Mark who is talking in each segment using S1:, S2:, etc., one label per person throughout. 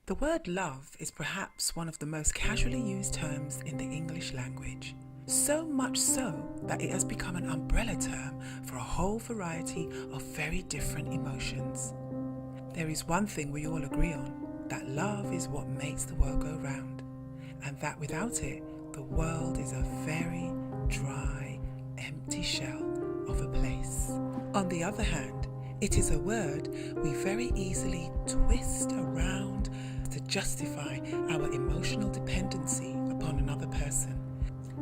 S1: The word love is perhaps one of the most casually used terms in the English language. So much so that it has become an umbrella term for a whole variety of very different emotions. There is one thing we all agree on, that love is what makes the world go round, and that without it, the world is a very dry, empty shell of a place. On the other hand, it is a word we very easily twist around to justify our emotional dependency upon another person.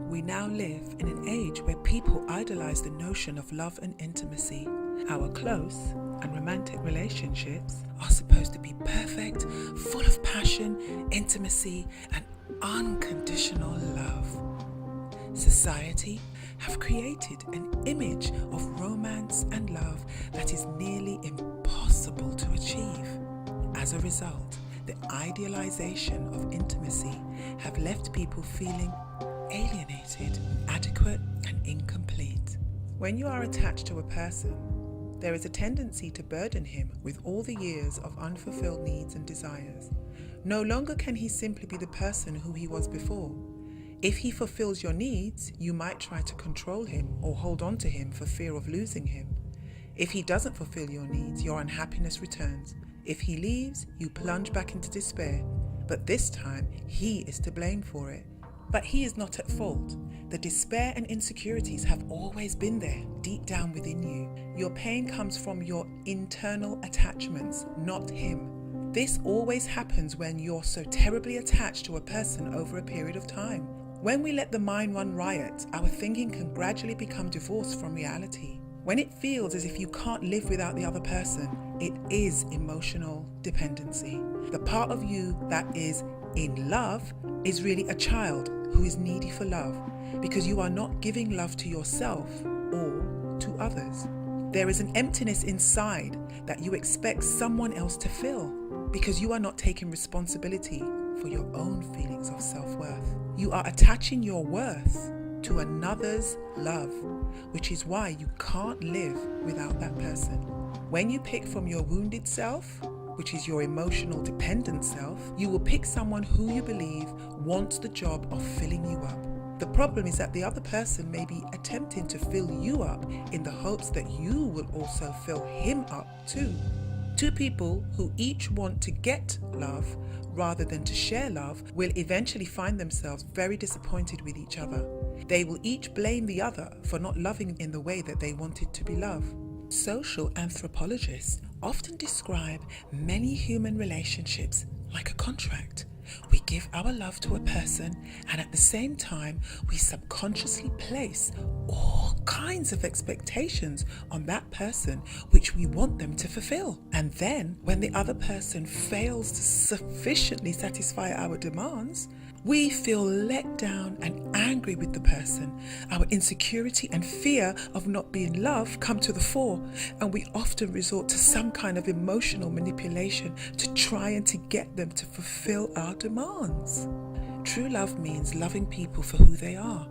S1: We now live in an age where people idolize the notion of love and intimacy. Our close and romantic relationships are supposed to be perfect, full of passion, intimacy, and unconditional love. Society have created an image of romance and love that is nearly impossible to achieve. As a result, the idealization of intimacy have left people feeling alienated, inadequate, and incomplete. When you are attached to a person, there is a tendency to burden him with all the years of unfulfilled needs and desires. No longer can he simply be the person who he was before. If he fulfills your needs, you might try to control him or hold on to him for fear of losing him. If he doesn't fulfill your needs, your unhappiness returns. If he leaves, you plunge back into despair. But this time, he is to blame for it. But he is not at fault. The despair and insecurities have always been there, deep down within you. Your pain comes from your internal attachments, not him. This always happens when you're so terribly attached to a person over a period of time. When we let the mind run riot, our thinking can gradually become divorced from reality. When it feels as if you can't live without the other person, it is emotional dependency. The part of you that is in love is really a child who is needy for love because you are not giving love to yourself or to others. There is an emptiness inside that you expect someone else to fill because you are not taking responsibility for your own feelings of self-worth. You are attaching your worth to another's love, which is why you can't live without that person. When you pick from your wounded self, which is your emotional dependent self, you will pick someone who you believe wants the job of filling you up. The problem is that the other person may be attempting to fill you up in the hopes that you will also fill him up too. Two people who each want to get love rather than to share love will eventually find themselves very disappointed with each other. They will each blame the other for not loving in the way that they wanted to be loved. Social anthropologists often describe many human relationships like a contract. We give our love to a person, and at the same time, we subconsciously place all kinds of expectations on that person which we want them to fulfill. And then, when the other person fails to sufficiently satisfy our demands, we feel let down and angry with the person. Our insecurity and fear of not being loved come to the fore, and we often resort to some kind of emotional manipulation to try and to get them to fulfill our demands. True love means loving people for who they are.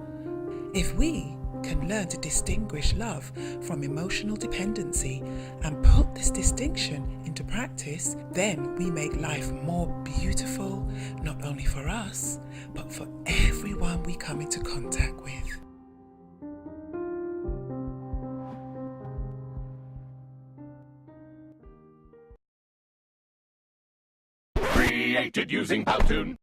S1: If we can learn to distinguish love from emotional dependency and put this distinction into practice, then we make life more beautiful, not only for us, but for everyone we come into contact with.
S2: Created using Powtoon.